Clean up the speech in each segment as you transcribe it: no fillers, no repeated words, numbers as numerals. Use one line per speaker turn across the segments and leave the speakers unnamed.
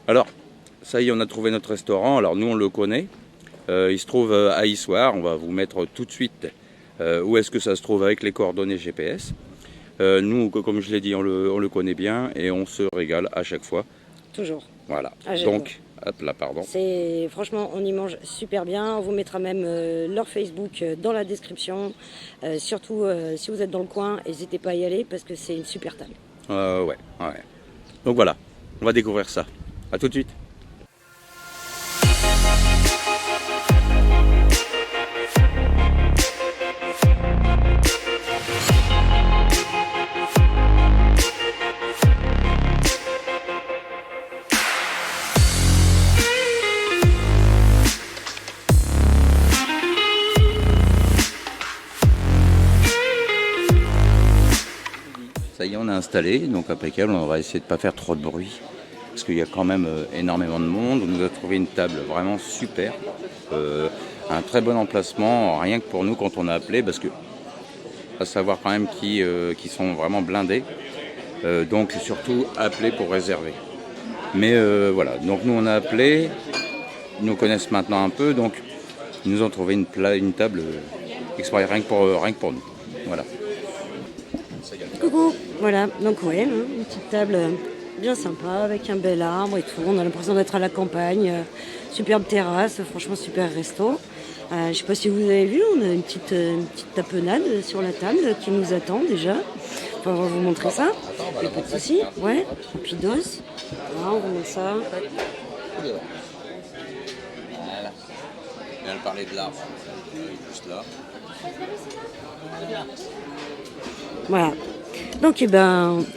Alors, ça y est, on a trouvé notre restaurant. Alors nous, on le connaît. Il se trouve à Issoire. On va vous mettre tout de suite où est-ce que ça se trouve avec les coordonnées GPS. Nous, comme je l'ai dit, on le connaît bien et on se régale à chaque fois.
Toujours.
Voilà. Donc, hop là, pardon.
Franchement, on y mange super bien. On vous mettra même leur Facebook dans la description. Surtout, si vous êtes dans le coin, n'hésitez pas à y aller parce que c'est une super table.
Ouais. Donc voilà, on va découvrir ça. À tout de suite. Ça y est, on est installé, donc impeccable. On va essayer de ne pas faire trop de bruit parce qu'il y a quand même énormément de monde. On nous a trouvé une table vraiment super, un très bon emplacement, rien que pour nous quand on a appelé, parce que à savoir quand même qui sont vraiment blindés. Donc surtout appeler pour réserver. Mais voilà, donc nous on a appelé, ils nous connaissent maintenant un peu, donc ils nous ont trouvé une table exprès rien que pour nous. Voilà.
Coucou. Voilà, donc ouais, une petite table bien sympa avec un bel arbre et tout. On a l'impression d'être à la campagne. Superbe terrasse, franchement super resto. Je sais pas si vous avez vu, on a une petite tapenade sur la table qui nous attend déjà. Enfin, on va vous montrer ça. Il n'y a pas de souci. Ouais, rapidos. Voilà, on vous montre ça.
Voilà. On vient de parler de l'arbre. Juste là.
Voilà. Donc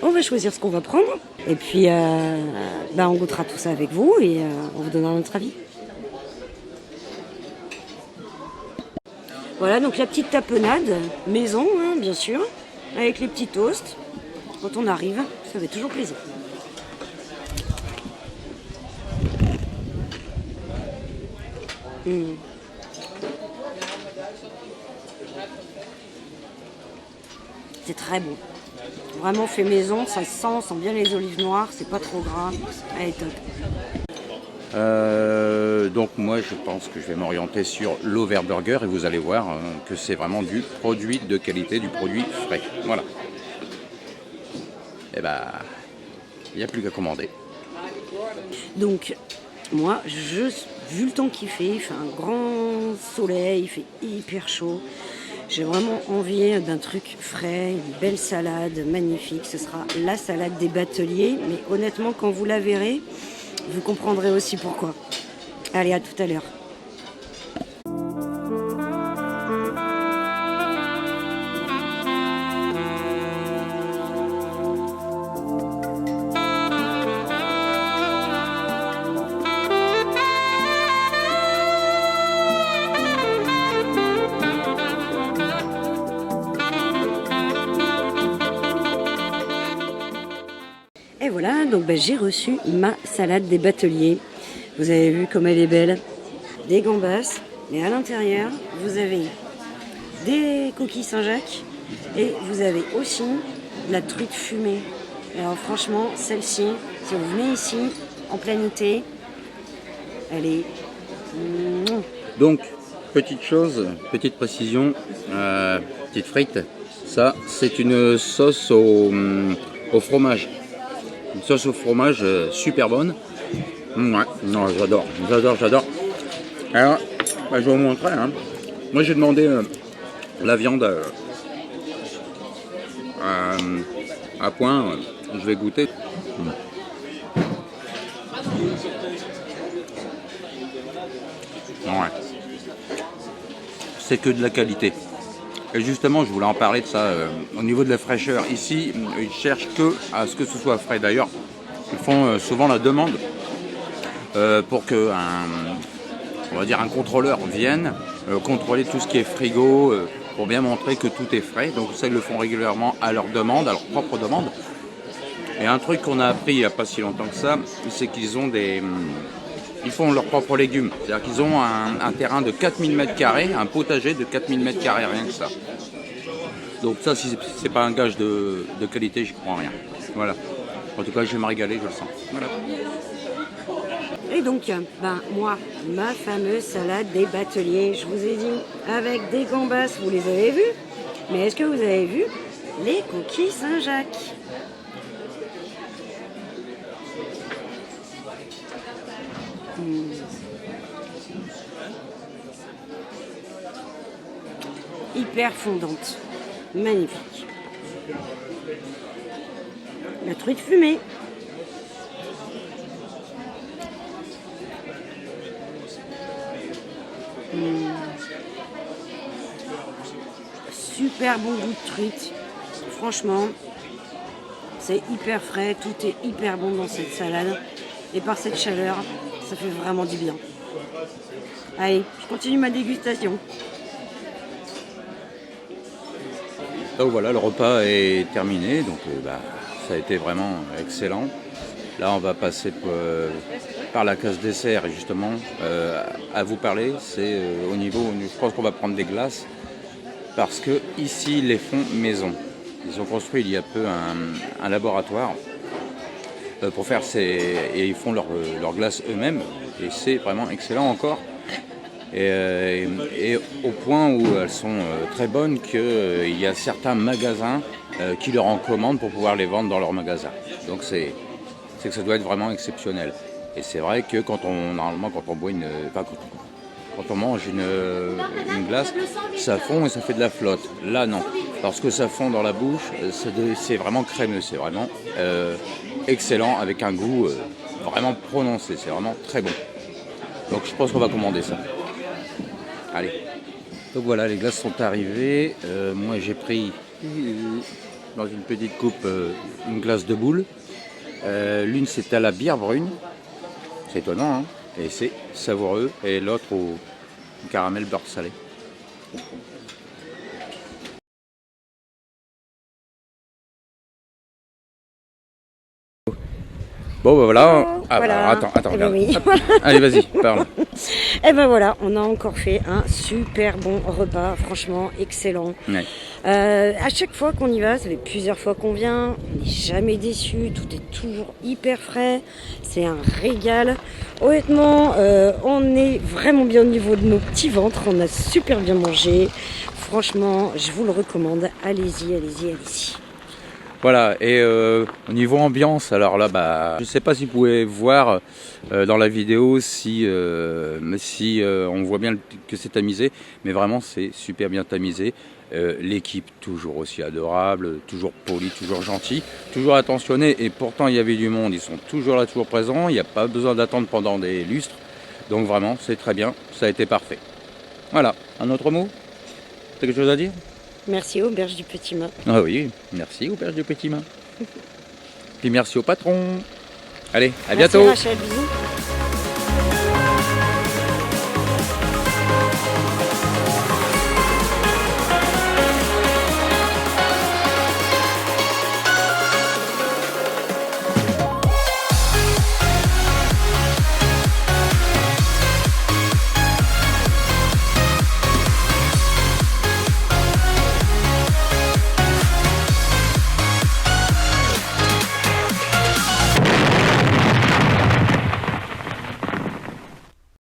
on va choisir ce qu'on va prendre. Et puis on goûtera tout ça avec vous et on vous donnera notre avis. Voilà, donc la petite tapenade maison, hein, bien sûr, avec les petits toasts. Quand on arrive, ça fait toujours plaisir. C'est très bon. Vraiment fait maison, ça se sent, on sent bien les olives noires, c'est pas trop gras. Elle est top.
Donc moi je pense que je vais m'orienter sur l'Overburger et vous allez voir que c'est vraiment du produit de qualité, du produit frais. Voilà. Et il n'y a plus qu'à commander.
Donc moi, vu le temps qu'il fait, il fait un grand soleil, il fait hyper chaud. J'ai vraiment envie d'un truc frais, une belle salade magnifique. Ce sera la salade des bateliers, mais honnêtement quand vous la verrez, vous comprendrez aussi pourquoi. Allez, à tout à l'heure. Et voilà, donc j'ai reçu ma salade des bateliers. Vous avez vu comme elle est belle. Des gambas, mais à l'intérieur, vous avez des coquilles Saint-Jacques et vous avez aussi de la truite fumée. Alors franchement, celle-ci, si vous venez ici, en plein été, elle est...
Donc, petite chose, petite précision, petite frite, ça c'est une sauce au fromage. Une sauce au fromage super bonne. Ouais, non, j'adore. Alors, je vais vous montrer. Hein. Moi, j'ai demandé la viande à point. Je vais goûter. Ouais. C'est que de la qualité. Et justement, je voulais en parler de ça. Au niveau de la fraîcheur, ici, ils cherchent que à ce que ce soit frais. D'ailleurs, ils font souvent la demande pour que un contrôleur vienne contrôler tout ce qui est frigo pour bien montrer que tout est frais. Donc ça, ils le font régulièrement à leur demande, à leur propre demande. Et un truc qu'on a appris il n'y a pas si longtemps que ça, c'est qu'ils ont ils font leurs propres légumes. C'est-à-dire qu'ils ont un terrain de 4000 m², un potager de 4000 m², rien que ça. Donc ça, si c'est pas un gage de qualité, j'y crois en rien. Voilà. En tout cas, je vais me régaler, je le sens. Voilà.
Et donc, moi, ma fameuse salade des bateliers, je vous ai dit, avec des gambas, vous les avez vues. Mais est-ce que vous avez vu les coquilles Saint-Jacques? Hyper fondante, magnifique. La truite fumée. Super bon goût de truite. Franchement, c'est hyper frais, tout est hyper bon dans cette salade. Et par cette chaleur, ça fait vraiment du bien. Allez, je continue ma dégustation.
Donc voilà, le repas est terminé, donc ça a été vraiment excellent. Là, on va passer par la case dessert, et justement, à vous parler, c'est au niveau, je pense qu'on va prendre des glaces, parce que ici, ils les font maison. Ils ont construit il y a peu un laboratoire pour faire et ils font leurs glaces eux-mêmes, et c'est vraiment excellent encore. Et au point où elles sont très bonnes qu'il y a certains magasins qui leur en commandent pour pouvoir les vendre dans leur magasin. Donc c'est que ça doit être vraiment exceptionnel. Et c'est vrai que normalement quand on boit quand on mange une glace, ça fond et ça fait de la flotte. Là non, lorsque ça fond dans la bouche, c'est vraiment crémeux, c'est vraiment excellent avec un goût vraiment prononcé, c'est vraiment très bon. Donc je pense qu'on va commander ça. Allez. Donc voilà, les glaces sont arrivées. Moi j'ai pris dans une petite coupe une glace de boule. L'une c'est à la bière brune. C'est étonnant, hein, et c'est savoureux. Et l'autre au caramel beurre salé. Bon bah voilà. Ah,
voilà.
Attends,
Eh ben
regarde.
oui.
Allez, vas-y, parle.
Et ben voilà, on a encore fait un super bon repas, franchement excellent.
Ouais.
À chaque fois qu'on y va, ça fait plusieurs fois qu'on vient, on n'est jamais déçu, tout est toujours hyper frais, c'est un régal. Honnêtement, on est vraiment bien au niveau de nos petits ventres, on a super bien mangé. Franchement, je vous le recommande, allez-y, allez-y, allez-y.
Voilà, et au niveau ambiance, alors là, je ne sais pas si vous pouvez voir dans la vidéo si on voit bien que c'est tamisé, mais vraiment c'est super bien tamisé. L'équipe toujours aussi adorable, toujours polie, toujours gentille, toujours attentionnée, et pourtant il y avait du monde, ils sont toujours là, toujours présents, il n'y a pas besoin d'attendre pendant des lustres, donc vraiment c'est très bien, ça a été parfait. Voilà, un autre mot? T'as quelque chose à dire?
Merci Auberge du Petit Mât.
Ah oui, merci Auberge du Petit Mât. Puis merci au patron. Allez, à bientôt.
Merci Rachel, bisous.